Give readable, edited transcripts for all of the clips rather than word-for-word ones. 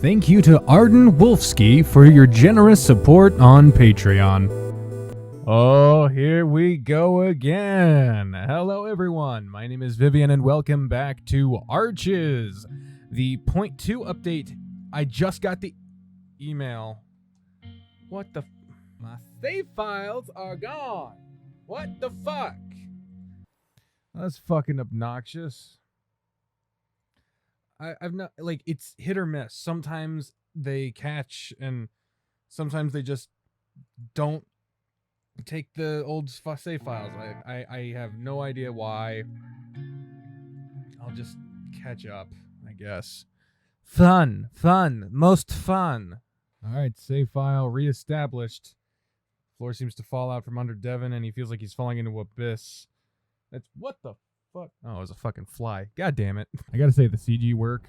Thank you to Arden Wolfsky for your generous support on Patreon. Oh, here we go again. Hello, everyone. My name is Vivian, and welcome back to Arches, the Point 2 update. I just got the email. What the? My save files are gone. What the fuck? That's fucking obnoxious. I've not, like, it's hit or miss. Sometimes they catch, and sometimes they just don't take the old save files. I have no idea why. I'll just catch up, I guess. Fun, most fun. All right, save file reestablished. Floor seems to fall out from under Devin, and he feels like he's falling into abyss. That's what the fuck? Oh, it was a fucking fly. God damn it. I gotta say, the CG work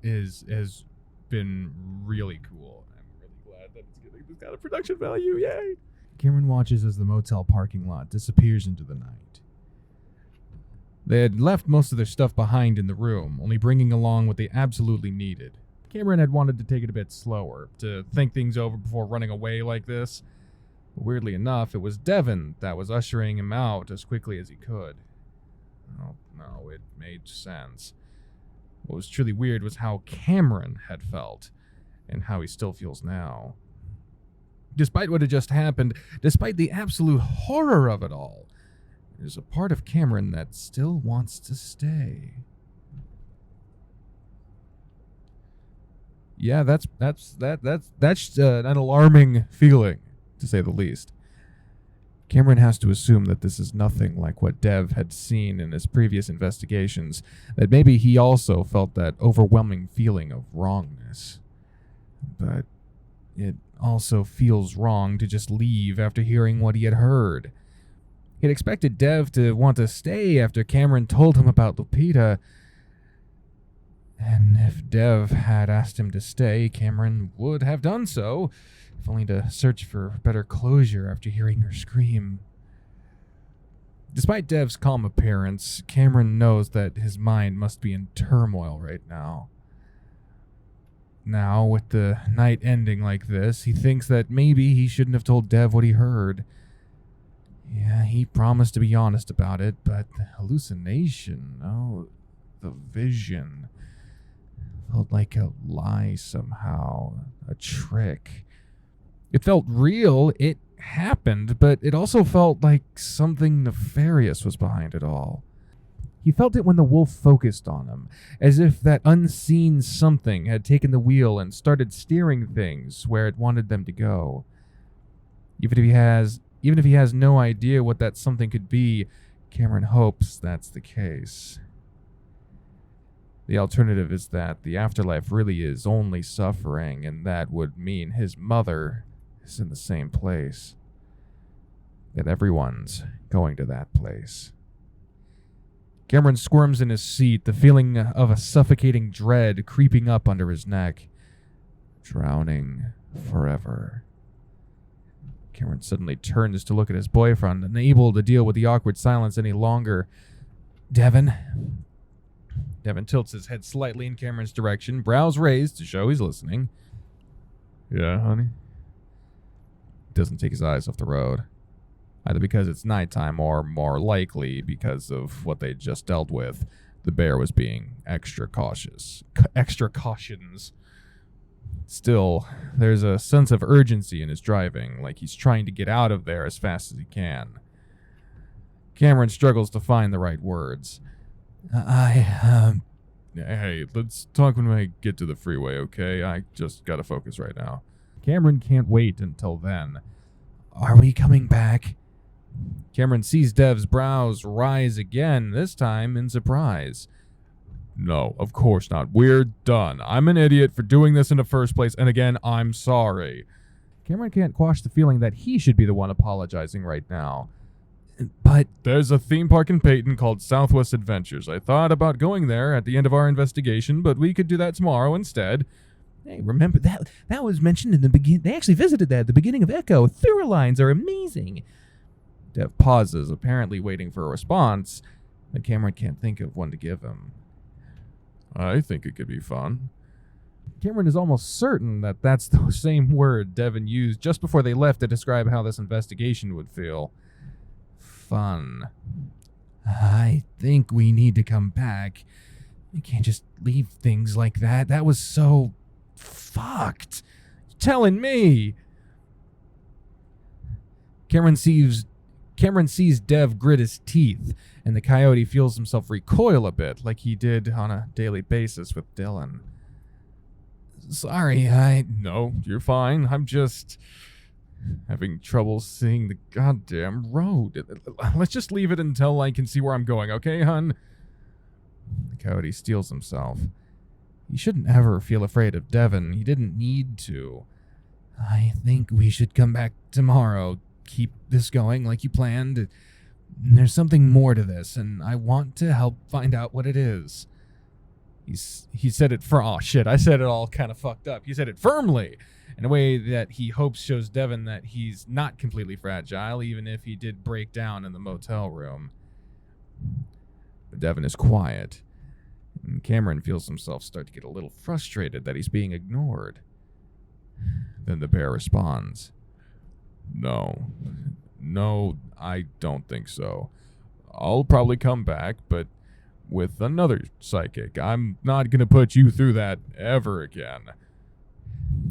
has been really cool. I'm really glad that it's getting this kind of production value. Yay! Cameron watches as the motel parking lot disappears into the night. They had left most of their stuff behind in the room, only bringing along what they absolutely needed. Cameron had wanted to take it a bit slower, to think things over before running away like this. But weirdly enough, it was Devin that was ushering him out as quickly as he could. Oh, no, it made sense. What was truly weird was how Cameron had felt, and how he still feels now. Despite what had just happened, despite the absolute horror of it all, there's a part of Cameron that still wants to stay. Yeah, that's an alarming feeling, to say the least. Cameron has to assume that this is nothing like what Dev had seen in his previous investigations, that maybe he also felt that overwhelming feeling of wrongness. But it also feels wrong to just leave after hearing what he had heard. He'd expected Dev to want to stay after Cameron told him about Lupita. And if Dev had asked him to stay, Cameron would have done so, if only to search for better closure after hearing her scream. Despite Dev's calm appearance, Cameron knows that his mind must be in turmoil right now. Now, with the night ending like this, he thinks that maybe he shouldn't have told Dev what he heard. Yeah, he promised to be honest about it, but the hallucination, the vision, felt like a lie somehow, a trick. It felt real, it happened, but it also felt like something nefarious was behind it all. He felt it when the wolf focused on him, as if that unseen something had taken the wheel and started steering things where it wanted them to go. Even if he has no idea what that something could be, Cameron hopes that's the case. The alternative is that the afterlife really is only suffering, and that would mean his mother is in the same place. That everyone's going to that place. Cameron squirms in his seat, the feeling of a suffocating dread creeping up under his neck. Drowning forever. Cameron suddenly turns to look at his boyfriend, unable to deal with the awkward silence any longer. Devin tilts his head slightly in Cameron's direction, brows raised to show he's listening. Yeah, honey? Doesn't take his eyes off the road. Either because it's nighttime or, more likely, because of what they just dealt with. The bear was being extra cautious. Extra cautions. Still, there's a sense of urgency in his driving, like he's trying to get out of there as fast as he can. Cameron struggles to find the right words. Hey, let's talk when I get to the freeway, okay? I just gotta focus right now. Cameron can't wait until then. Are we coming back? Cameron sees Dev's brows rise again, this time in surprise. No, of course not. We're done. I'm an idiot for doing this in the first place, and again, I'm sorry. Cameron can't quash the feeling that he should be the one apologizing right now. But there's a theme park in Peyton called Southwest Adventures. I thought about going there at the end of our investigation, but we could do that tomorrow instead. Hey, remember that was mentioned in the beginning. They actually visited that at the beginning of Echo. Through lines are amazing. Dev pauses, apparently waiting for a response, but Cameron can't think of one to give him. I think it could be fun. Cameron is almost certain that that's the same word Devin used just before they left to describe how this investigation would feel. Fun. I think we need to come back. We can't just leave things like that. That was so fucked. You're telling me. Cameron sees Dev grit his teeth, and the coyote feels himself recoil a bit, like he did on a daily basis with Dylan. Sorry, No, you're fine. I'm just having trouble seeing the goddamn road. Let's just leave it until I can see where I'm going, okay, hun? The coyote steels himself. He shouldn't ever feel afraid of Devin. He didn't need to. I think we should come back tomorrow. Keep this going like you planned. There's something more to this, and I want to help find out what it is. He said it oh shit, I said it all kind of fucked up. He said it firmly, in a way that he hopes shows Devin that he's not completely fragile, even if he did break down in the motel room. But Devin is quiet, and Cameron feels himself start to get a little frustrated that he's being ignored. Then the bear responds. No, I don't think so. I'll probably come back, but with another psychic. I'm not going to put you through that ever again.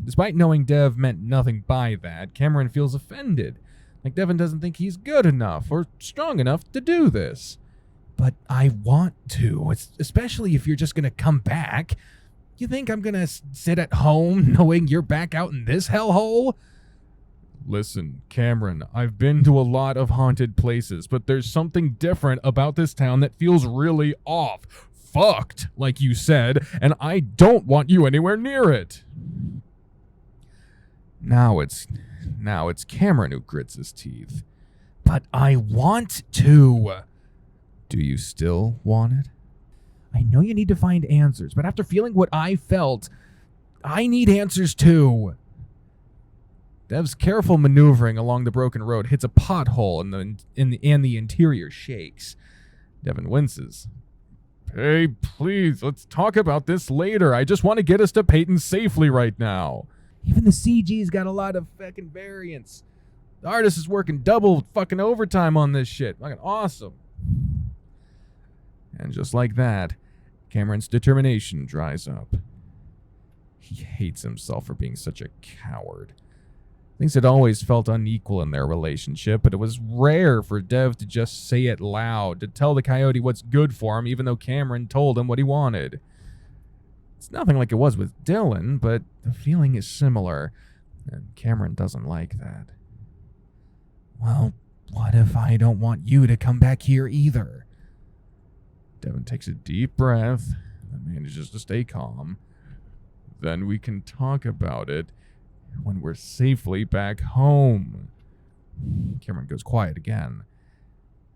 Despite knowing Dev meant nothing by that, Cameron feels offended. Like Devin doesn't think he's good enough or strong enough to do this. But I want to, especially if you're just going to come back. You think I'm going to sit at home knowing you're back out in this hellhole? Listen, Cameron, I've been to a lot of haunted places, but there's something different about this town that feels really off. Fucked, like you said, and I don't want you anywhere near it. Now it's Cameron who grits his teeth. But I want to. Do you still want it? I know you need to find answers, but after feeling what I felt, I need answers too. Dev's careful maneuvering along the broken road hits a pothole and the interior shakes. Devin winces. Hey, please, let's talk about this later. I just want to get us to Peyton safely right now. Even the CG's got a lot of fucking variants. The artist is working double fucking overtime on this shit. Fucking awesome. And just like that, Cameron's determination dries up. He hates himself for being such a coward. Things had always felt unequal in their relationship, but it was rare for Dev to just say it loud, to tell the coyote what's good for him, even though Cameron told him what he wanted. It's nothing like it was with Dylan, but the feeling is similar, and Cameron doesn't like that. Well, what if I don't want you to come back here either? Devin takes a deep breath and manages to stay calm. Then we can talk about it when we're safely back home. Cameron goes quiet again.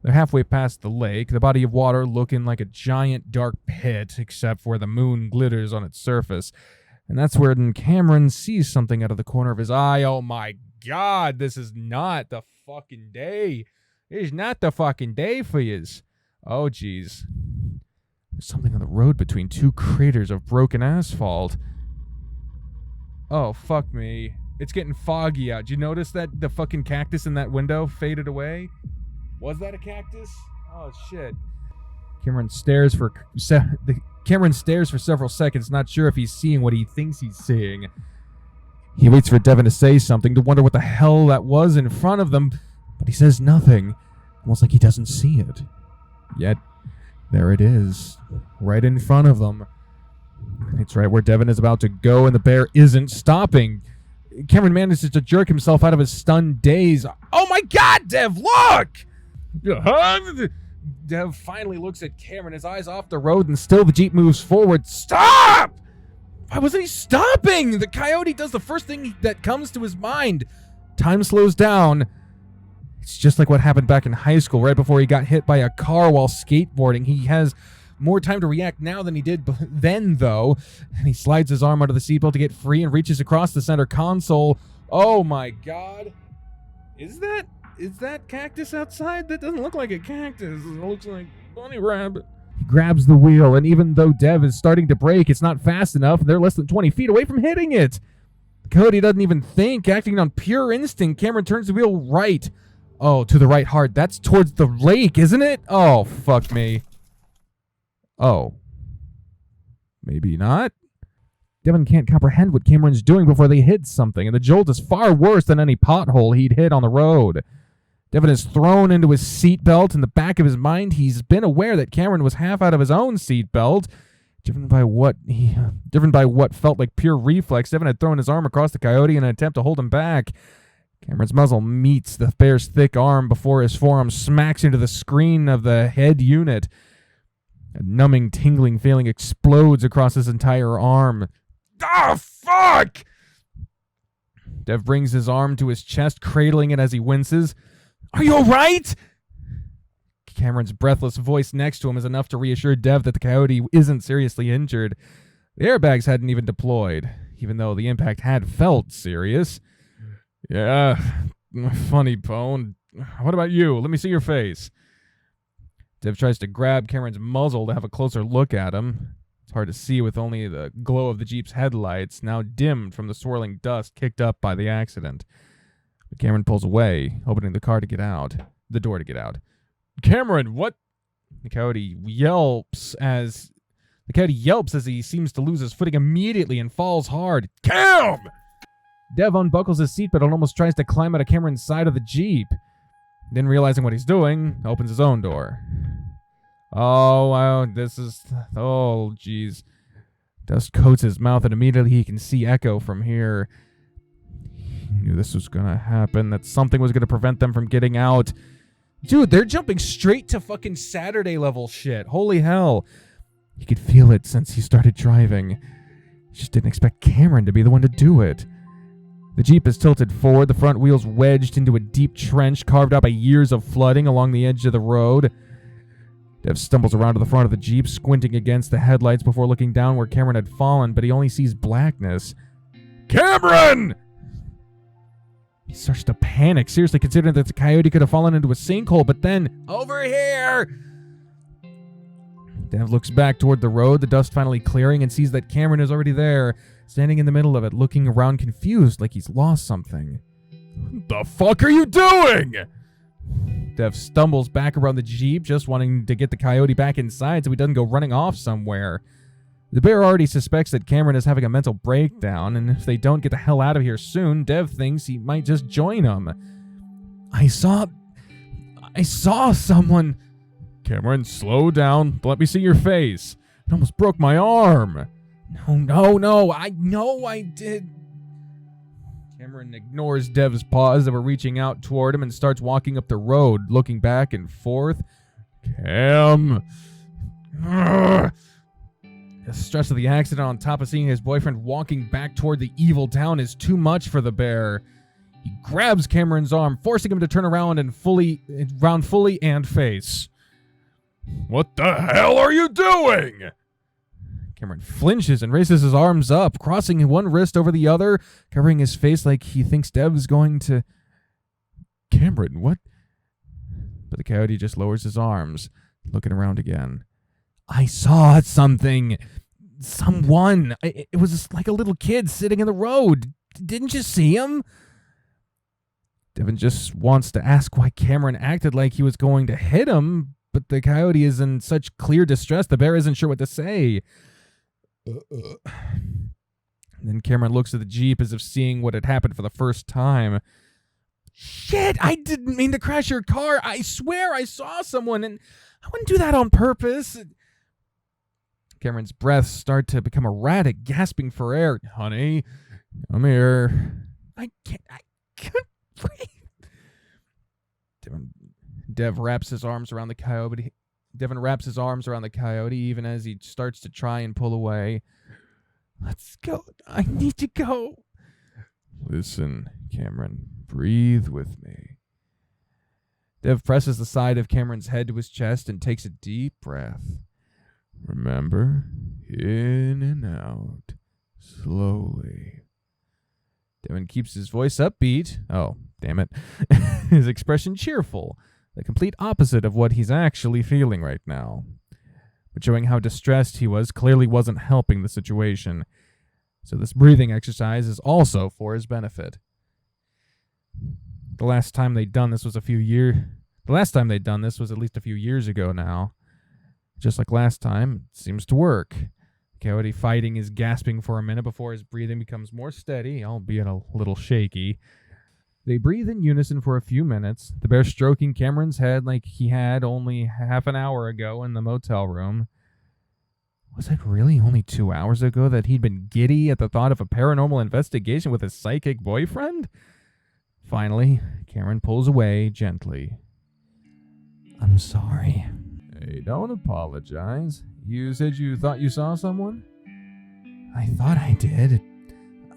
They're halfway past the lake, the body of water looking like a giant dark pit, except where the moon glitters on its surface. And that's where Cameron sees something out of the corner of his eye. Oh my God, this is not the fucking day. It's not the fucking day for yous. Oh geez. There's something on the road between two craters of broken asphalt. Oh, fuck me. It's getting foggy out. Did you notice that the fucking cactus in that window faded away? Was that a cactus? Oh, shit. Cameron stares for several seconds, not sure if he's seeing what he thinks he's seeing. He waits for Devin to say something, to wonder what the hell that was in front of them, but he says nothing, almost like he doesn't see it. Yet, there it is, right in front of them. It's right where Devin is about to go, and the bear isn't stopping. Cameron manages to jerk himself out of his stunned daze. Oh my God, Dev, look! Dev finally looks at Cameron, his eyes off the road, and still the Jeep moves forward. Stop! Why wasn't he stopping? The coyote does the first thing that comes to his mind. Time slows down. It's just like what happened back in high school, right before he got hit by a car while skateboarding. He has more time to react now than he did then, though. And he slides his arm under the seatbelt to get free and reaches across the center console. Oh my God. Is that cactus outside? That doesn't look like a cactus. It looks like a bunny rabbit. He grabs the wheel, and even though Dev is starting to brake, it's not fast enough, and they're less than 20 feet away from hitting it. Coyote doesn't even think. Acting on pure instinct, Cameron turns the wheel right. Oh, to the right hard. That's towards the lake, isn't it? Oh, fuck me. Oh. Maybe not. Devin can't comprehend what Cameron's doing before they hit something, and the jolt is far worse than any pothole he'd hit on the road. Devin is thrown into his seatbelt. In the back of his mind, he's been aware that Cameron was half out of his own seatbelt. Driven by what felt like pure reflex, Devin had thrown his arm across the Coyote in an attempt to hold him back. Cameron's muzzle meets the bear's thick arm before his forearm smacks into the screen of the head unit. A numbing, tingling feeling explodes across his entire arm. Ah, fuck! Dev brings his arm to his chest, cradling it as he winces. Are you alright? Cameron's breathless voice next to him is enough to reassure Dev that the Coyote isn't seriously injured. The airbags hadn't even deployed, even though the impact had felt serious. Yeah, funny bone. What about you? Let me see your face. Dev tries to grab Cameron's muzzle to have a closer look at him. It's hard to see with only the glow of the Jeep's headlights, now dimmed from the swirling dust kicked up by the accident. But Cameron pulls away, opening the door to get out. Cameron, what? The Coyote yelps as he seems to lose his footing immediately and falls hard. Cam! Dev unbuckles his seatbelt and almost tries to climb out of Cameron's side of the Jeep. Then, realizing what he's doing, opens his own door. Oh, wow, oh, jeez. Dust coats his mouth, and immediately he can see Echo from here. He knew this was gonna happen, that something was gonna prevent them from getting out. Dude, they're jumping straight to fucking Saturday level shit. Holy hell. He could feel it since he started driving. He just didn't expect Cameron to be the one to do it. The Jeep is tilted forward, the front wheels wedged into a deep trench carved out by years of flooding along the edge of the road. Dev stumbles around to the front of the Jeep, squinting against the headlights before looking down where Cameron had fallen, but he only sees blackness. Cameron! He starts to panic, seriously considering that the Coyote could have fallen into a sinkhole, but then, over here! Dev looks back toward the road, the dust finally clearing, and sees that Cameron is already there, standing in the middle of it, looking around confused like he's lost something. What the fuck are you doing? Dev stumbles back around the Jeep, just wanting to get the Coyote back inside so he doesn't go running off somewhere. The bear already suspects that Cameron is having a mental breakdown, and if they don't get the hell out of here soon, Dev thinks he might just join them. I saw someone. Cameron, slow down. Let me see your face. It almost broke my arm. No. I know I did. Cameron ignores Dev's paws that were reaching out toward him and starts walking up the road, looking back and forth. Cam. Ugh. The stress of the accident on top of seeing his boyfriend walking back toward the evil town is too much for the bear. He grabs Cameron's arm, forcing him to turn around fully and face. What the hell are you doing? Cameron flinches and raises his arms up, crossing one wrist over the other, covering his face like he thinks Dev's going to... Cameron, what? But the Coyote just lowers his arms, looking around again. I saw something. Someone. It was like a little kid sitting in the road. Didn't you see him? Devin just wants to ask why Cameron acted like he was going to hit him, but the Coyote is in such clear distress, the bear isn't sure what to say. Then Cameron looks at the Jeep as if seeing what had happened for the first time. Shit, I didn't mean to crash your car. I swear I saw someone, and I wouldn't do that on purpose. Cameron's breaths start to become erratic, gasping for air. Honey, come here. I can't breathe. Devin wraps his arms around the Coyote. Devin wraps his arms around the Coyote even as he starts to try and pull away. Let's go. I need to go. Listen, Cameron. Breathe with me. Dev presses the side of Cameron's head to his chest and takes a deep breath. Remember, in and out, slowly. Devin keeps his voice upbeat. Oh, damn it. His expression cheerful. The complete opposite of what he's actually feeling right now. but showing how distressed he was clearly wasn't helping the situation. So this breathing exercise is also for his benefit. The last time they'd done this was at least a few years ago now. Just like last time, it seems to work. Coyote fighting is gasping for a minute before his breathing becomes more steady, albeit a little shaky. They breathe in unison for a few minutes, the bear stroking Cameron's head like he had only half an hour ago in the motel room. Was it really only 2 hours ago that he'd been giddy at the thought of a paranormal investigation with his psychic boyfriend? Finally, Cameron pulls away gently. I'm sorry. Hey, don't apologize. You said you thought you saw someone? I thought I did.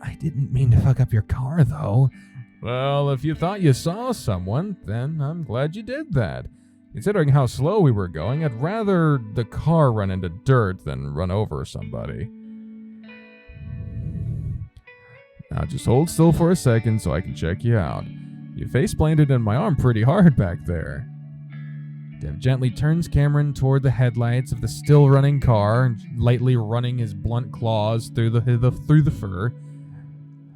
I didn't mean to fuck up your car, though. Well, if you thought you saw someone, then I'm glad you did that. Considering how slow we were going, I'd rather the car run into dirt than run over somebody. Now just hold still for a second so I can check you out. You face-planted in my arm pretty hard back there. Dev gently turns Cameron toward the headlights of the still-running car, lightly running his blunt claws through the fur.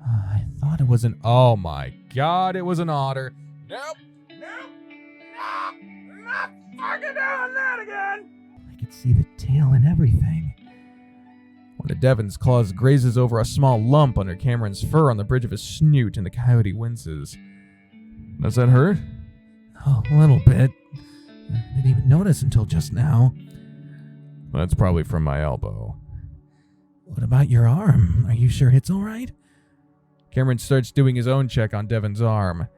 I thought it was an... Oh my god, it was an otter. Nope! I'm not fucking doing that again! I could see the tail and everything. One of Devon's claws grazes over a small lump under Cameron's fur on the bridge of his snoot, and the coyote winces. Does that hurt? Oh, a little bit. I didn't even notice until just now. That's probably from my elbow. What about your arm? Are you sure it's all right? Cameron starts doing his own check on Devon's arm.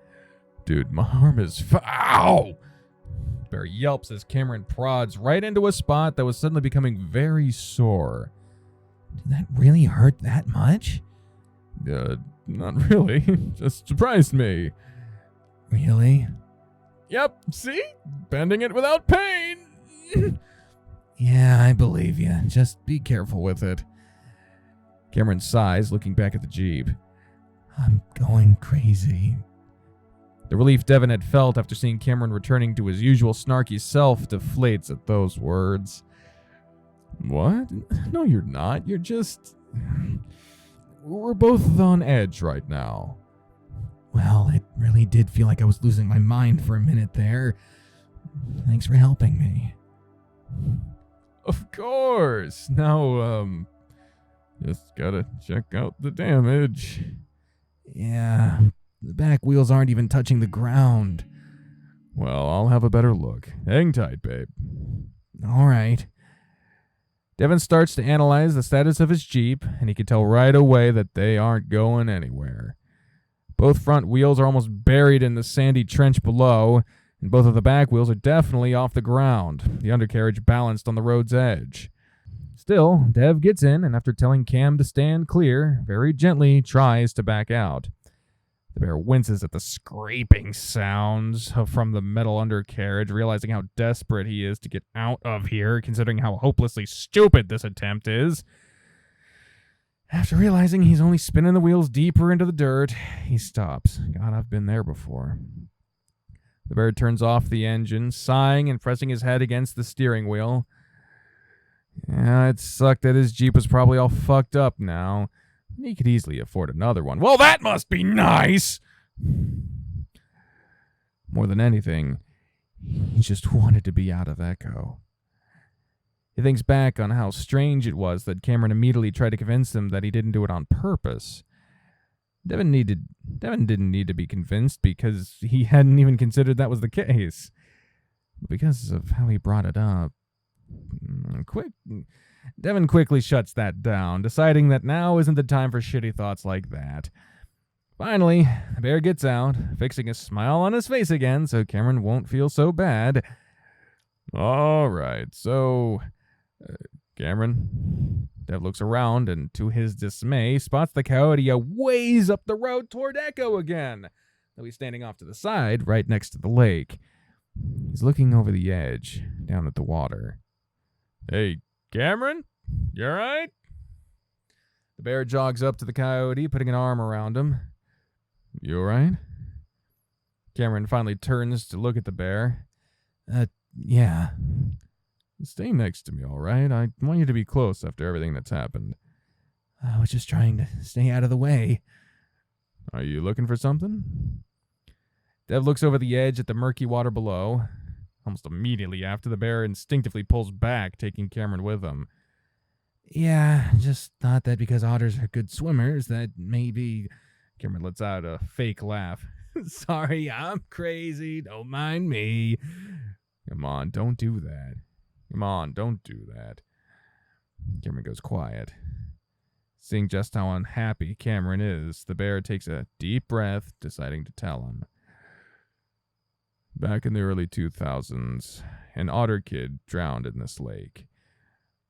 Dude, my arm is Ow! Bear yelps as Cameron prods right into a spot that was suddenly becoming very sore. Did that really hurt that much? Not really. Just surprised me. Really? Yep, see? Bending it without pain. Yeah, I believe you. Just be careful with it. Cameron sighs, looking back at the Jeep. I'm going crazy. The relief Devon had felt after seeing Cameron returning to his usual snarky self deflates at those words. What? No, you're not. You're just... We're both on edge right now. Well, it really did feel like I was losing my mind for a minute there. Thanks for helping me. Of course. Now, just gotta check out the damage. Yeah, the back wheels aren't even touching the ground. Well, I'll have a better look. Hang tight, babe. All right. Devon starts to analyze the status of his Jeep, and he can tell right away that they aren't going anywhere. Both front wheels are almost buried in the sandy trench below, and both of the back wheels are definitely off the ground, the undercarriage balanced on the road's edge. Still, Dev gets in, and after telling Cam to stand clear, very gently tries to back out. The bear winces at the scraping sounds from the metal undercarriage, realizing how desperate he is to get out of here, considering how hopelessly stupid this attempt is. After realizing he's only spinning the wheels deeper into the dirt, he stops. God, I've been there before. The bear turns off the engine, sighing and pressing his head against the steering wheel. Yeah, it sucked that his Jeep was probably all fucked up now. He could easily afford another one. Well, that must be nice! More than anything, he just wanted to be out of Echo. He thinks back on how strange it was that Cameron immediately tried to convince him that he didn't do it on purpose. Devon didn't need to be convinced because he hadn't even considered that was the case. But because of how he brought it up, Devon quickly shuts that down, deciding that now isn't the time for shitty thoughts like that. Finally, the bear gets out, fixing a smile on his face again so Cameron won't feel so bad. All right, so... Cameron? Dev looks around and, to his dismay, spots the coyote a ways up the road toward Echo again, though he's standing off to the side, right next to the lake. He's looking over the edge, down at the water. Hey, Cameron? You all right? The bear jogs up to the coyote, putting an arm around him. You all right? Cameron finally turns to look at the bear. Yeah. Stay next to me, all right? I want you to be close after everything that's happened. I was just trying to stay out of the way. Are you looking for something? Dev looks over the edge at the murky water below. Almost immediately after, the bear instinctively pulls back, taking Cameron with him. Yeah, just thought that because otters are good swimmers, that maybe... Cameron lets out a fake laugh. Sorry, I'm crazy. Don't mind me. Come on, don't do that. Come on, don't do that. Cameron goes quiet. Seeing just how unhappy Cameron is, the bear takes a deep breath, deciding to tell him. Back in the early 2000s, an otter kid drowned in this lake.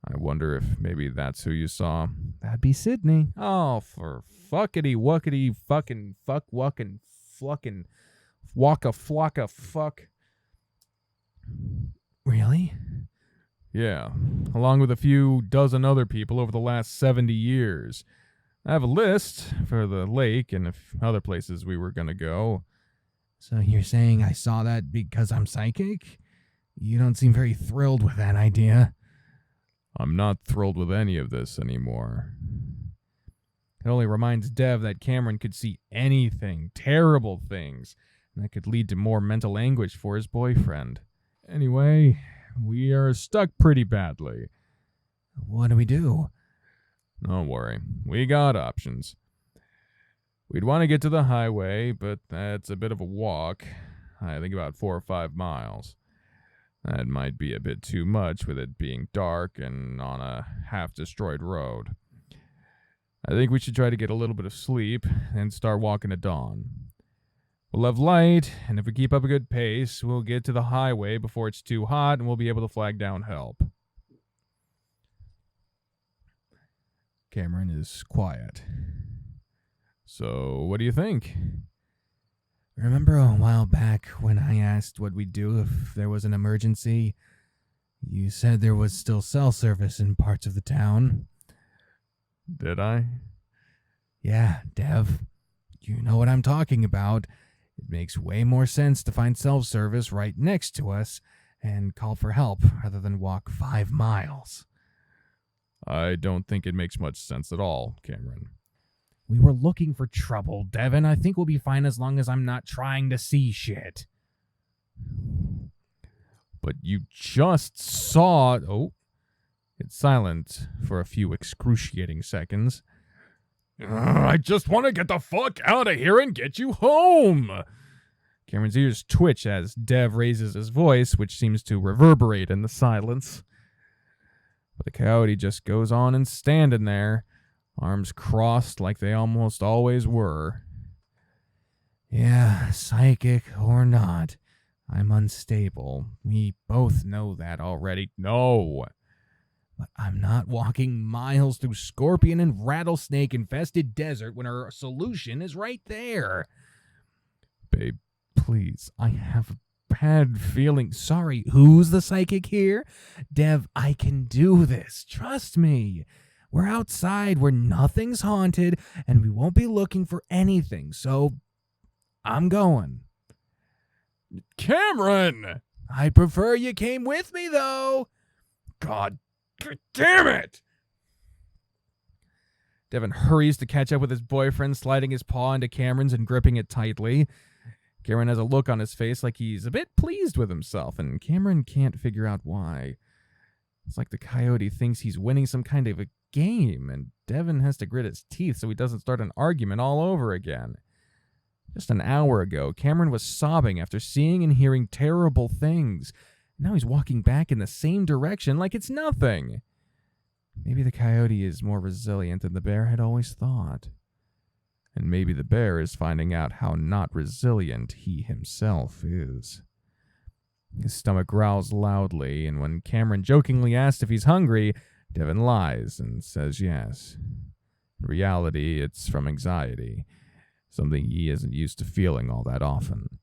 I wonder if maybe that's who you saw. That'd be Sydney. Oh, for fuckity wuckity fucking fuck wuckin' fluckin' waka flocka fuck. Really? Yeah, along with a few dozen other people over the last 70 years. I have a list for the lake and other places we were going to go. So you're saying I saw that because I'm psychic? You don't seem very thrilled with that idea. I'm not thrilled with any of this anymore. It only reminds Dev that Cameron could see anything, terrible things, and that could lead to more mental anguish for his boyfriend. Anyway, we are stuck pretty badly. What do we do? Don't worry, we got options. We'd want to get to the highway, but that's a bit of a walk. I think about 4 or 5 miles. That might be a bit too much with it being dark and on a half-destroyed road. I think we should try to get a little bit of sleep and start walking at dawn. We'll have light, and if we keep up a good pace, we'll get to the highway before it's too hot, and we'll be able to flag down help. Cameron is quiet. So, what do you think? Remember a while back when I asked what we'd do if there was an emergency? You said there was still cell service in parts of the town. Did I? Yeah, Dev. You know what I'm talking about. It makes way more sense to find cell service right next to us and call for help rather than walk 5 miles. I don't think it makes much sense at all, Cameron. We were looking for trouble, Devin. I think we'll be fine as long as I'm not trying to see shit. But you just saw... Oh. It's silent for a few excruciating seconds. I just want to get the fuck out of here and get you home! Cameron's ears twitch as Dev raises his voice, which seems to reverberate in the silence. But the coyote just goes on and standing there, arms crossed like they almost always were. Yeah, psychic or not, I'm unstable. We both know that already. No! But I'm not walking miles through scorpion and rattlesnake-infested desert when our solution is right there. Babe, please, I have a bad feeling. Sorry, who's the psychic here? Dev, I can do this. Trust me. We're outside where nothing's haunted, and we won't be looking for anything, so I'm going. Cameron! I prefer you came with me, though. God damn it! Devin hurries to catch up with his boyfriend, sliding his paw into Cameron's and gripping it tightly. Cameron has a look on his face like he's a bit pleased with himself, and Cameron can't figure out why. It's like the coyote thinks he's winning some kind of a game, and Devin has to grit his teeth so he doesn't start an argument all over again. Just an hour ago, Cameron was sobbing after seeing and hearing terrible things. Now he's walking back in the same direction like it's nothing. Maybe the coyote is more resilient than the bear had always thought. And maybe the bear is finding out how not resilient he himself is. His stomach growls loudly, and when Cameron jokingly asks if he's hungry, Devin lies and says yes. In reality, it's from anxiety, something he isn't used to feeling all that often.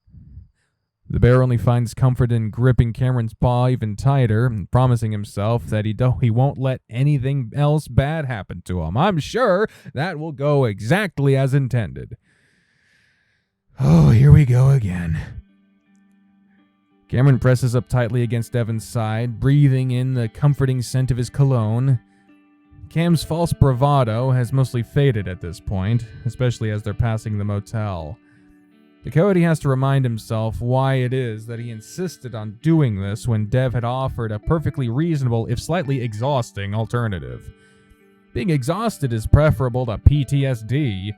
The bear only finds comfort in gripping Cameron's paw even tighter and promising himself that he won't let anything else bad happen to him. I'm sure that will go exactly as intended. Oh, here we go again. Cameron presses up tightly against Devon's side, breathing in the comforting scent of his cologne. Cam's false bravado has mostly faded at this point, especially as they're passing the motel. The coyote has to remind himself why it is that he insisted on doing this when Dev had offered a perfectly reasonable, if slightly exhausting, alternative. Being exhausted is preferable to PTSD.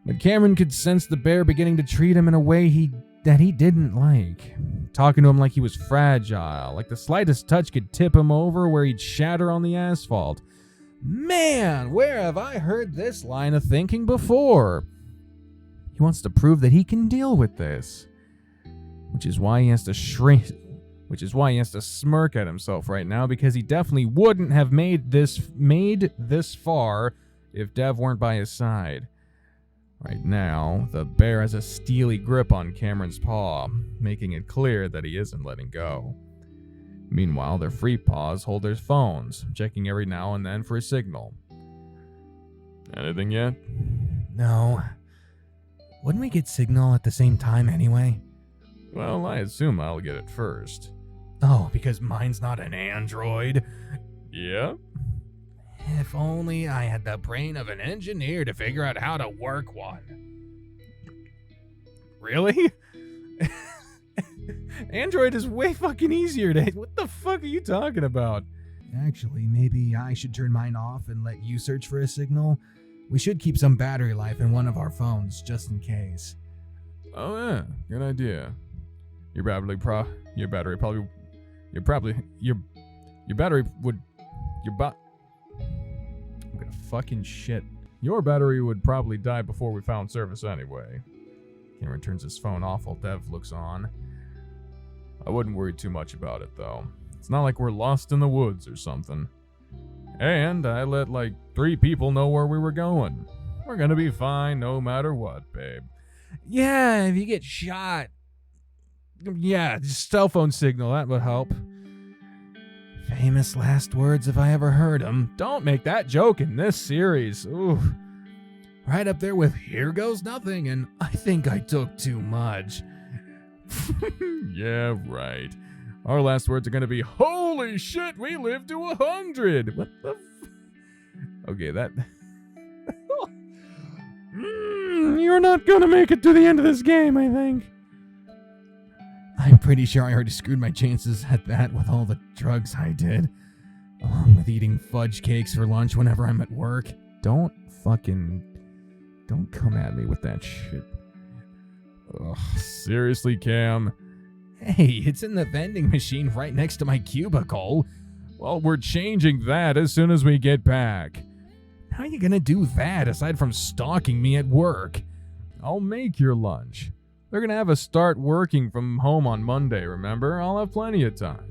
But Cameron could sense the bear beginning to treat him in a way that he didn't like. Talking to him like he was fragile, like the slightest touch could tip him over where he'd shatter on the asphalt. Man, where have I heard this line of thinking before? He wants to prove that he can deal with this. Which is why he has to smirk at himself right now, because he definitely wouldn't have made this far if Dev weren't by his side. Right now, the bear has a steely grip on Cameron's paw, making it clear that he isn't letting go. Meanwhile, their free paws hold their phones, checking every now and then for a signal. Anything yet? No. Wouldn't we get signal at the same time anyway? Well, I assume I'll get it first. Oh, because mine's not an android. Yeah? If only I had the brain of an engineer to figure out how to work one. Really? Android is way fucking easier to... What the fuck are you talking about? Actually, maybe I should turn mine off and let you search for a signal. We should keep some battery life in one of our phones, just in case. Oh yeah, good idea. Your battery would probably die before we found service anyway. Cameron turns his phone off while Dev looks on. I wouldn't worry too much about it, though. It's not like we're lost in the woods or something. And I let like 3 people know where we were going. We're gonna be fine no matter what, babe. Yeah, if you get shot. Yeah, just cell phone signal, that would help. Famous last words if I ever heard them. Don't make that joke in this series. Ooh. Right up there with "Here Goes Nothing" and "I think I took too much." Yeah, right. Our last words are gonna be, "Holy shit, we lived to 100!" What the Okay, that... You're not gonna make it to the end of this game, I think. I'm pretty sure I already screwed my chances at that with all the drugs I did. Along with eating fudge cakes for lunch whenever I'm at work. Don't come at me with that shit. Ugh, seriously, Cam? Hey, it's in the vending machine right next to my cubicle. Well, we're changing that as soon as we get back. How are you gonna do that aside from stalking me at work? I'll make your lunch. They're gonna have us start working from home on Monday, remember? I'll have plenty of time.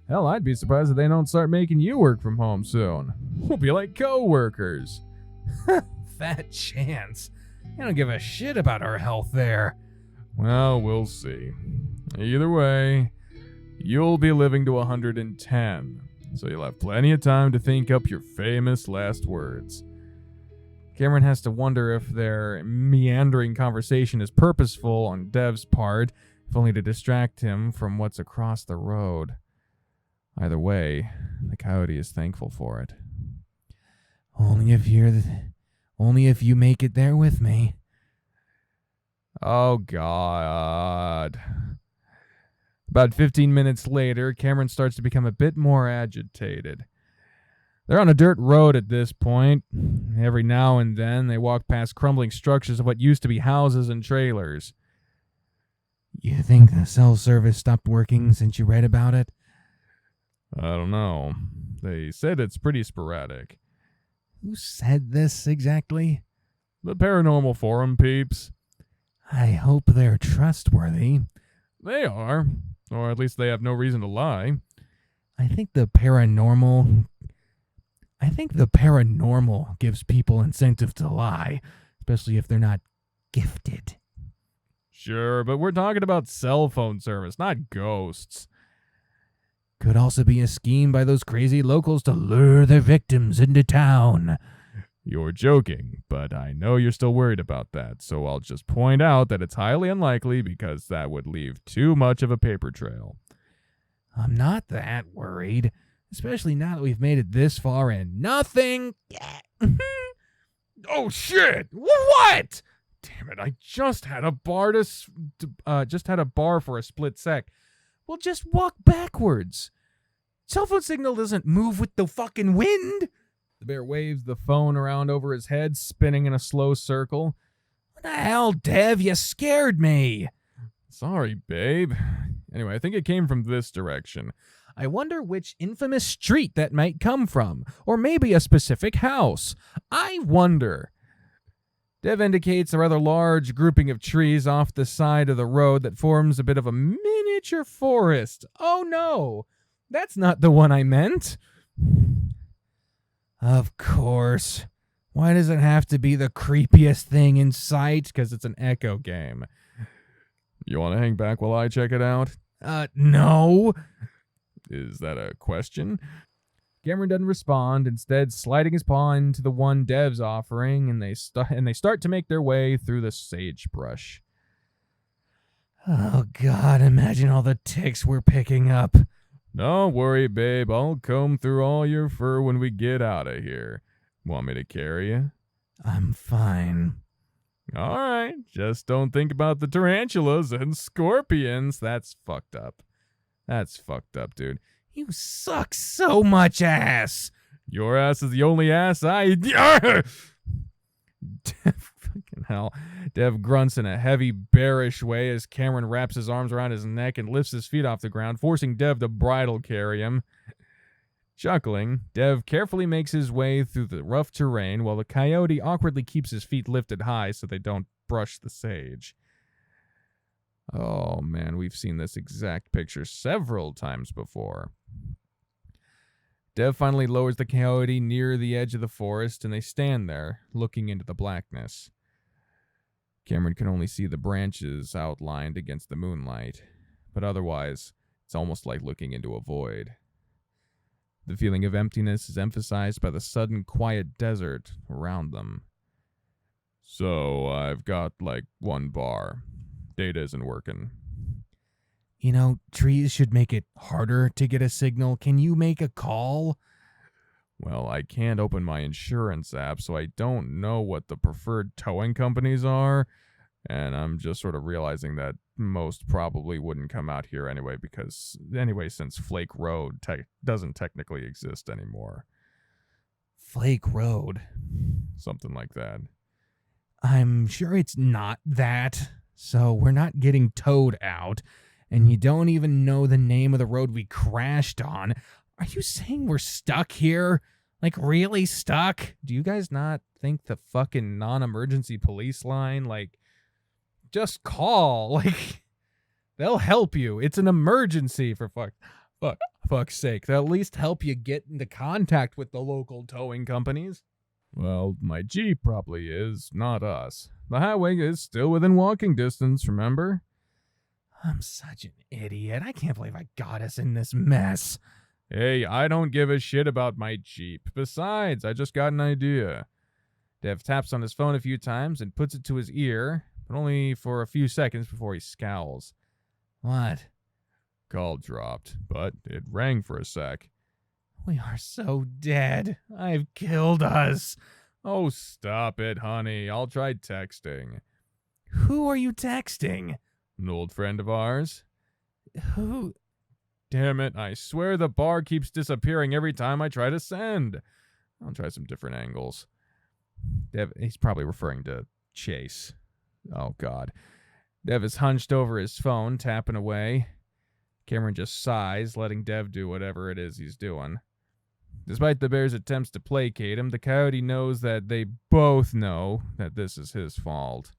Hell, I'd be surprised if they don't start making you work from home soon. We'll be like co-workers. Fat chance. I don't give a shit about our health there. Well, we'll see. Either way, you'll be living to 110, so you'll have plenty of time to think up your famous last words. Cameron has to wonder if their meandering conversation is purposeful on Dev's part, if only to distract him from what's across the road. Either way, the coyote is thankful for it. Only if you make it there with me. Oh, God. About 15 minutes later, Cameron starts to become a bit more agitated. They're on a dirt road at this point. Every now and then, they walk past crumbling structures of what used to be houses and trailers. You think the cell service stopped working since you read about it? I don't know. They said it's pretty sporadic. Who said this exactly? The paranormal forum peeps. I hope they're trustworthy. They are. Or at least they have no reason to lie. I think the paranormal gives people incentive to lie, especially if they're not gifted. Sure, but we're talking about cell phone service, not ghosts. Could also be a scheme by those crazy locals to lure their victims into town. You're joking, but I know you're still worried about that, so I'll just point out that it's highly unlikely because that would leave too much of a paper trail. I'm not that worried, especially now that we've made it this far and nothing. Oh shit! What? Damn it! I just had a bar for a split sec. Well, just walk backwards. Cell phone signal doesn't move with the fucking wind. The bear waves the phone around over his head, spinning in a slow circle. What the hell, Dev? You scared me. Sorry, babe. Anyway, I think it came from this direction. I wonder which infamous street that might come from, or maybe a specific house. I wonder. Dev indicates a rather large grouping of trees off the side of the road that forms a bit of a miniature forest. Oh no, that's not the one I meant. Of course. Why does it have to be the creepiest thing in sight? Because it's an echo game. You want to hang back while I check it out? No. Is that a question? Cameron doesn't respond, instead sliding his paw into the one Dev's offering, and they start to make their way through the sagebrush. Oh God, imagine all the ticks we're picking up. Don't worry, babe. I'll comb through all your fur when we get out of here. Want me to carry you? I'm fine. All right. Just don't think about the tarantulas and scorpions. That's fucked up. That's fucked up, dude. You suck so much ass. Your ass is the only ass I... Fucking hell. Dev grunts in a heavy, bearish way as Cameron wraps his arms around his neck and lifts his feet off the ground, forcing Dev to bridle carry him. Chuckling, Dev carefully makes his way through the rough terrain while the coyote awkwardly keeps his feet lifted high so they don't brush the sage. Oh man, we've seen this exact picture several times before. Dev finally lowers the coyote near the edge of the forest, and they stand there, looking into the blackness. Cameron can only see the branches outlined against the moonlight, but otherwise, it's almost like looking into a void. The feeling of emptiness is emphasized by the sudden quiet desert around them. So, I've got, one bar. Data isn't working. You know, trees should make it harder to get a signal. Can you make a call? Well, I can't open my insurance app, so I don't know what the preferred towing companies are, and I'm just sort of realizing that most probably wouldn't come out here anyway, since Flake Road doesn't technically exist anymore. Flake Road? Something like that. I'm sure it's not that, so we're not getting towed out. And you don't even know the name of the road we crashed on. Are you saying we're stuck here? Like, really stuck? Do you guys not think the fucking non-emergency police line, just call? They'll help you. It's an emergency, for fuck's sake. They'll at least help you get into contact with the local towing companies. Well, my Jeep probably is, not us. The highway is still within walking distance, remember? I'm such an idiot. I can't believe I got us in this mess. Hey, I don't give a shit about my Jeep. Besides, I just got an idea. Dev taps on his phone a few times and puts it to his ear, but only for a few seconds before he scowls. What? Call dropped, but it rang for a sec. We are so dead. I've killed us. Oh, stop it, honey. I'll try texting. Who are you texting? An old friend of ours. Who? Damn it, I swear the bar keeps disappearing every time I try to send. I'll try some different angles. Dev, he's probably referring to Chase. Oh, God. Dev is hunched over his phone, tapping away. Cameron just sighs, letting Dev do whatever it is he's doing. Despite the bear's attempts to placate him, the coyote knows that they both know that this is his fault.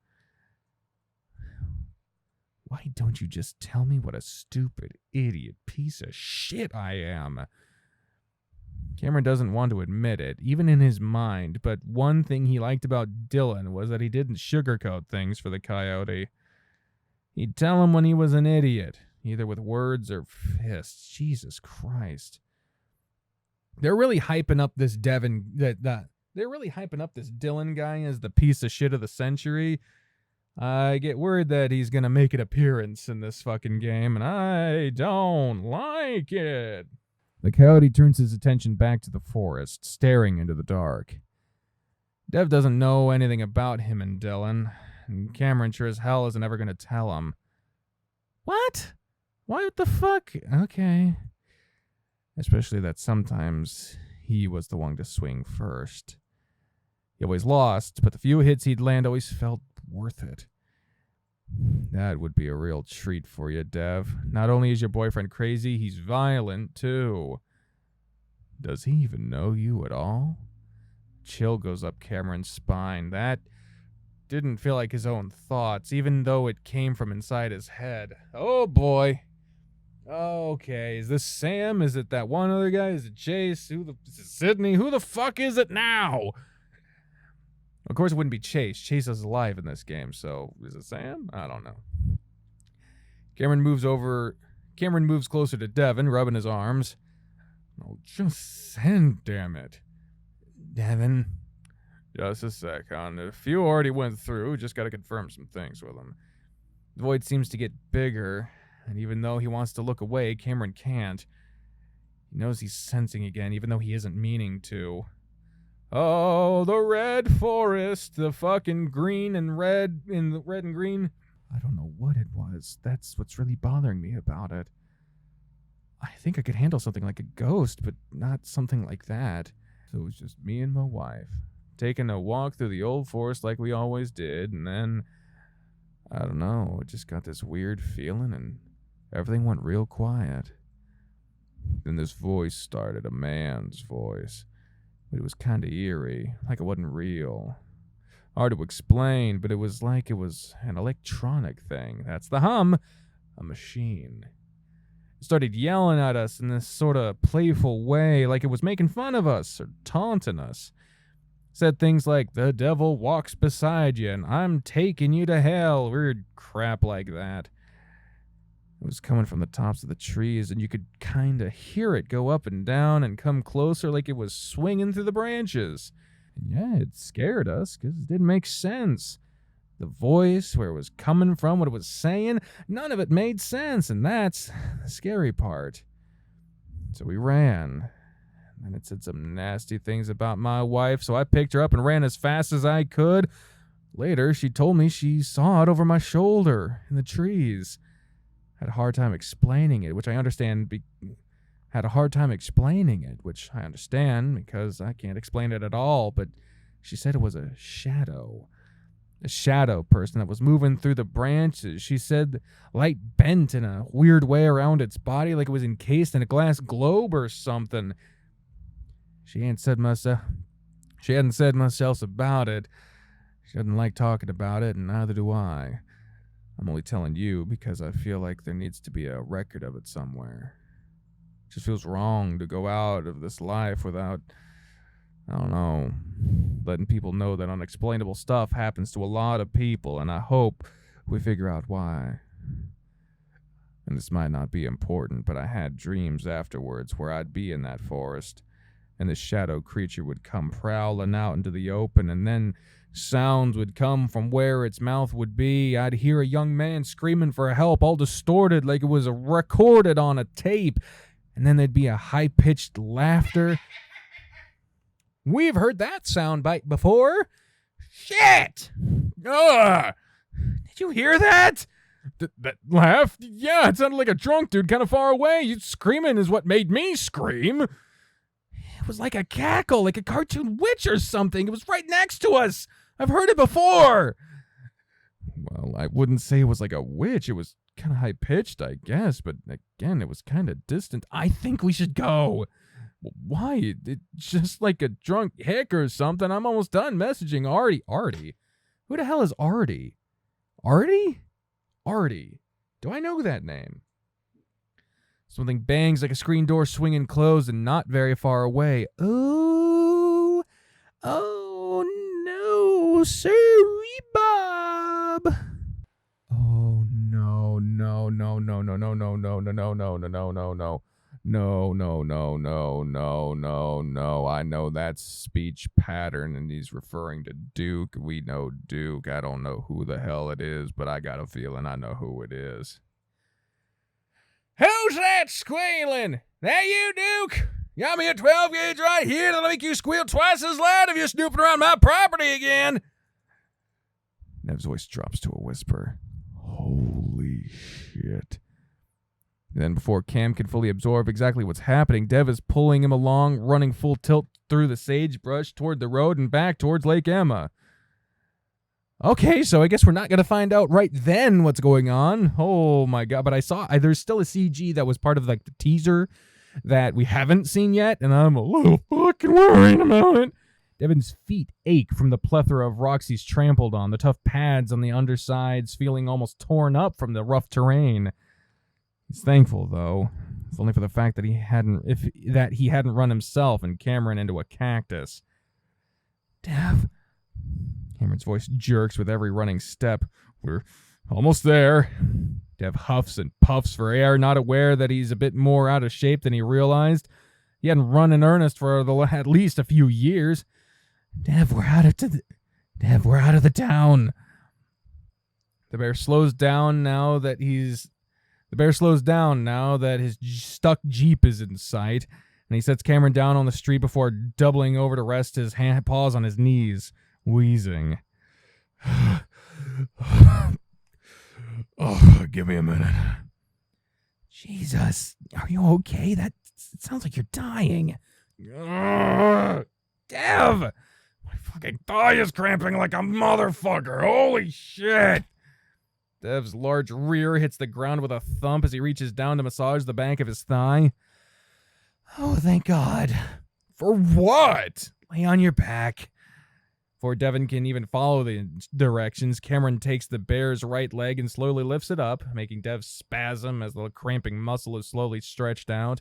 Why don't you just tell me what a stupid, idiot piece of shit I am? Cameron doesn't want to admit it, even in his mind, but one thing he liked about Dylan was that he didn't sugarcoat things for the coyote. He'd tell him when he was an idiot, either with words or fists. Jesus Christ. They're really hyping up this Devin, They're really hyping up this Dylan guy as the piece of shit of the century. I get worried that he's going to make an appearance in this fucking game, and I don't like it. The coyote turns his attention back to the forest, staring into the dark. Dev doesn't know anything about him and Dylan, and Cameron sure as hell isn't ever going to tell him. What? What the fuck? Okay. Especially that sometimes he was the one to swing first. He always lost, but the few hits he'd land always felt worth it. That would be a real treat for you, Dev. Not only is your boyfriend crazy, he's violent, too. Does he even know you at all? Chill goes up Cameron's spine. That didn't feel like his own thoughts, even though it came from inside his head. Oh, boy. Okay, is this Sam? Is it that one other guy? Is it Chase? Is it Sydney? Who the fuck is it now? Of course it wouldn't be Chase. Chase is alive in this game, so is it Sam? I don't know. Cameron moves closer to Devin, rubbing his arms. Oh, just send, damn it. Devin. Just a sec, hon. If you already went through, just gotta confirm some things with him. The void seems to get bigger, and even though he wants to look away, Cameron can't. He knows he's sensing again, even though he isn't meaning to. Oh, the red forest, the fucking green and red, in the red and green. I don't know what it was. That's what's really bothering me about it. I think I could handle something like a ghost, but not something like that. So it was just me and my wife, taking a walk through the old forest like we always did, and then, I don't know, it just got this weird feeling, and everything went real quiet. Then this voice started, a man's voice. But it was kind of eerie, like it wasn't real. Hard to explain, but it was like it was an electronic thing. That's the hum. A machine. It started yelling at us in this sort of playful way, like it was making fun of us or taunting us. Said things like, the devil walks beside you, and I'm taking you to hell. Weird crap like that. It was coming from the tops of the trees, and you could kind of hear it go up and down and come closer like it was swinging through the branches. And yeah, it scared us because it didn't make sense. The voice, where it was coming from, what it was saying, none of it made sense, and that's the scary part. So we ran. And it said some nasty things about my wife, so I picked her up and ran as fast as I could. Later, she told me she saw it over my shoulder in the trees. Had a hard time explaining it, which I understand because I can't explain it at all, but she said it was a shadow person that was moving through the branches. She said light bent in a weird way around its body, like it was encased in a glass globe or something. She hadn't said much else about it. She doesn't like talking about it, and neither do I. I'm only telling you because I feel like there needs to be a record of it somewhere. It just feels wrong to go out of this life without, I don't know, letting people know that unexplainable stuff happens to a lot of people, and I hope we figure out why. And this might not be important, but I had dreams afterwards where I'd be in that forest, and this shadow creature would come prowling out into the open, and then sounds would come from where its mouth would be. I'd hear a young man screaming for help, all distorted like it was recorded on a tape. And then there'd be a high-pitched laughter. We've heard that soundbite before. Shit! Ugh! Did you hear that? That laugh? Yeah, it sounded like a drunk dude kind of far away. You screaming is what made me scream. It was like a cackle, like a cartoon witch or something. It was right next to us. I've heard it before. Well, I wouldn't say it was like a witch. It was kind of high-pitched, I guess. But again, it was kind of distant. I think we should go. Why? It's just like a drunk hick or something. I'm almost done messaging Artie. Artie? Who the hell is Artie? Artie? Artie. Do I know that name? Something bangs like a screen door swinging closed and not very far away. Oh no, sorry, Bob. Oh no. No, no, no, no, no, no, no. I know that speech pattern, and he's referring to Duke. We know Duke. I don't know who the hell it is, but I got a feeling I know who it is. Who's that squealing? That you, Duke? Got me a 12 gauge right here that'll make you squeal twice as loud if you're snooping around my property again. Nev's voice drops to a whisper. Holy shit. And then before Cam can fully absorb exactly what's happening, Dev is pulling him along, running full tilt through the sagebrush toward the road and back towards Lake Emma. Okay, so I guess we're not going to find out right then what's going on. Oh my god, but I saw there's still a CG that was part of like the teaser that we haven't seen yet, and I'm a little fucking worried about it. Devin's feet ache from the plethora of rocks he's trampled on, the tough pads on the undersides feeling almost torn up from the rough terrain. He's thankful, though, if only for the fact that he hadn't run himself and Cameron into a cactus. Dev. Cameron's voice jerks with every running step. We're almost there. Dev huffs and puffs for air, not aware that he's a bit more out of shape than he realized. He hadn't run in earnest for at least a few years. Dev, we're out of the town. The bear slows down now that his stuck Jeep is in sight, and he sets Cameron down on the street before doubling over to rest his paws on his knees, wheezing. Oh, give me a minute. Jesus, are you okay? It sounds like you're dying. Dev! My fucking thigh is cramping like a motherfucker. Holy shit! Dev's large rear hits the ground with a thump as he reaches down to massage the back of his thigh. Oh, thank God. For what? Lay on your back. Before Devin can even follow the directions, Cameron takes the bear's right leg and slowly lifts it up, making Dev spasm as the cramping muscle is slowly stretched out.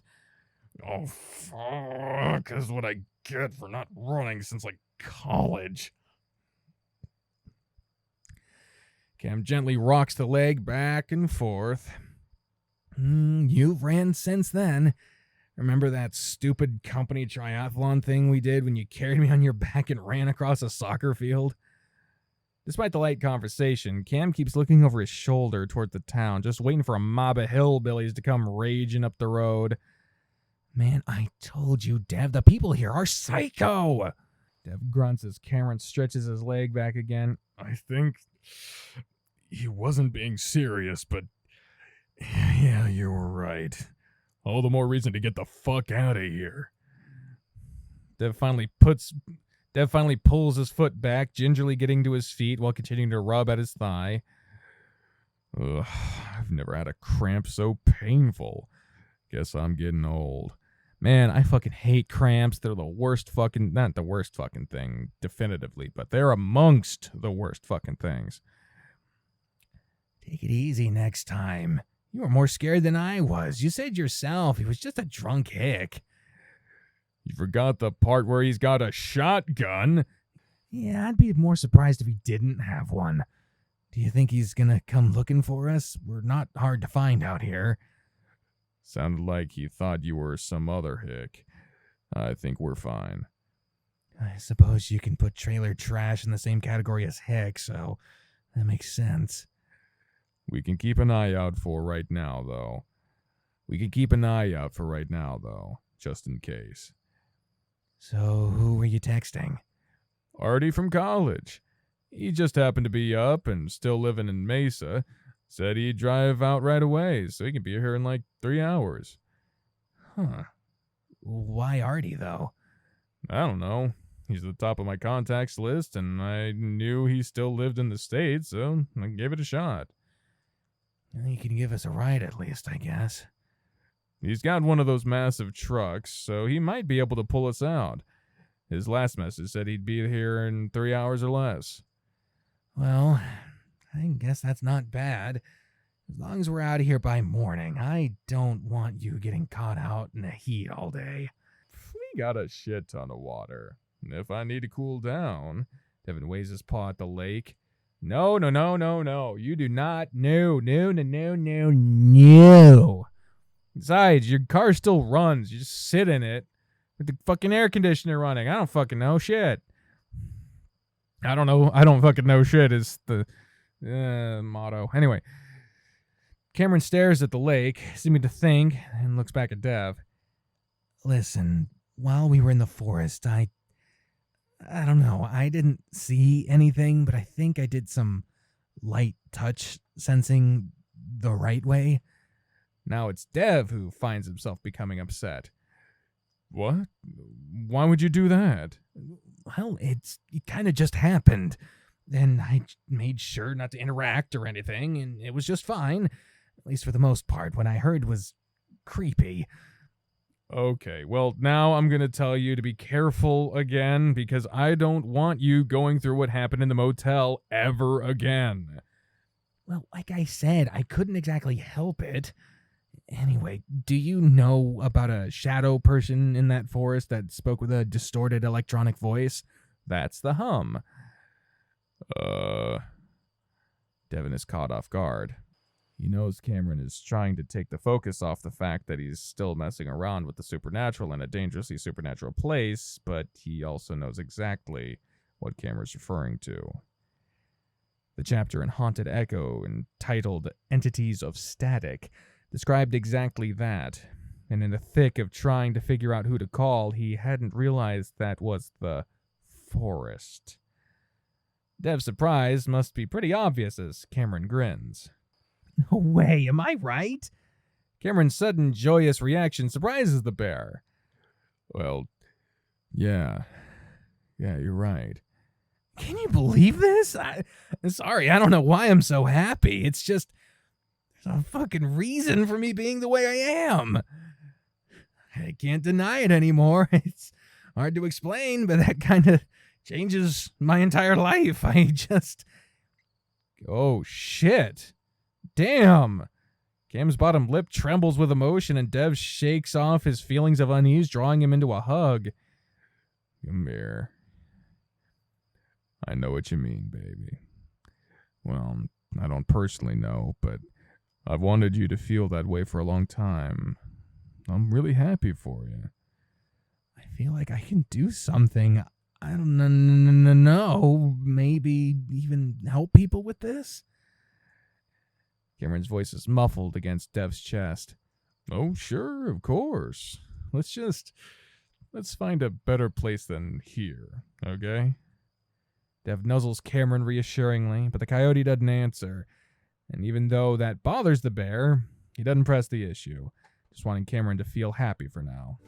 Oh, fuck. That's what I get for not running since, like, college. Cam gently rocks the leg back and forth. You've ran since then. Remember that stupid company triathlon thing we did when you carried me on your back and ran across a soccer field? Despite the light conversation, Cam keeps looking over his shoulder toward the town, just waiting for a mob of hillbillies to come raging up the road. Man, I told you, Dev, the people here are psycho! Dev grunts as Cameron stretches his leg back again. I think he wasn't being serious, but yeah, you were right. All the more reason to get the fuck out of here. Dev finally pulls his foot back, gingerly getting to his feet while continuing to rub at his thigh. Ugh, I've never had a cramp so painful. Guess I'm getting old. Man, I fucking hate cramps. They're the worst fucking, not the worst fucking thing, definitively, but they're amongst the worst fucking things. Take it easy next time. You were more scared than I was. You said yourself he was just a drunk hick. You forgot the part where he's got a shotgun. Yeah, I'd be more surprised if he didn't have one. Do you think he's gonna come looking for us? We're not hard to find out here. Sounded like he thought you were some other hick. I think we're fine. I suppose you can put trailer trash in the same category as hick, so that makes sense. We can keep an eye out for right now, though. Just in case. So, who were you texting? Artie from college. He just happened to be up and still living in Mesa. Said he'd drive out right away, so he can be here in like 3 hours. Huh. Why Artie, though? I don't know. He's at the top of my contacts list, and I knew he still lived in the States, so I gave it a shot. You can give us a ride at least, I guess. He's got one of those massive trucks, so he might be able to pull us out. His last message said he'd be here in 3 hours or less. Well, I guess that's not bad. As long as we're out of here by morning, I don't want you getting caught out in the heat all day. We got a shit ton of water. If I need to cool down, Devin waves his paw at the lake. No. You do not. No. Besides, your car still runs. You just sit in it with the fucking air conditioner running. I don't fucking know shit. I don't know. I don't fucking know shit is the motto. Anyway, Cameron stares at the lake, seeming to think, and looks back at Dev. Listen, while we were in the forest, I don't know. I didn't see anything, but I think I did some light touch sensing the right way. Now it's Dev who finds himself becoming upset. What? Why would you do that? Well, it kind of just happened. And I made sure not to interact or anything, and it was just fine. At least for the most part. What I heard was creepy. Okay, well, now I'm going to tell you to be careful again, because I don't want you going through what happened in the motel ever again. Well, like I said, I couldn't exactly help it. Anyway, do you know about a shadow person in that forest that spoke with a distorted electronic voice? That's the hum. Devin is caught off guard. He knows Cameron is trying to take the focus off the fact that he's still messing around with the supernatural in a dangerously supernatural place, but he also knows exactly what Cameron's referring to. The chapter in Haunted Echo, entitled Entities of Static, described exactly that, and in the thick of trying to figure out who to call, he hadn't realized that was the forest. Dev's surprise must be pretty obvious as Cameron grins. No way, am I right? Cameron's sudden joyous reaction surprises the bear. Well, yeah, you're right. Can you believe this? Sorry, I don't know why I'm so happy. It's just, there's a fucking reason for me being the way I am. I can't deny it anymore. It's hard to explain, but that kind of changes my entire life. Oh, shit. Damn. Cam's bottom lip trembles with emotion, and Dev shakes off his feelings of unease, drawing him into a hug. Come here. I know what you mean, baby. Well, I don't personally know, but I've wanted you to feel that way for a long time. I'm really happy for you. I feel like I can do something. I don't know. Maybe even help people with this? Cameron's voice is muffled against Dev's chest. Oh, sure, of course. Let's find a better place than here, okay? Dev nuzzles Cameron reassuringly, but the coyote doesn't answer. And even though that bothers the bear, he doesn't press the issue, just wanting Cameron to feel happy for now.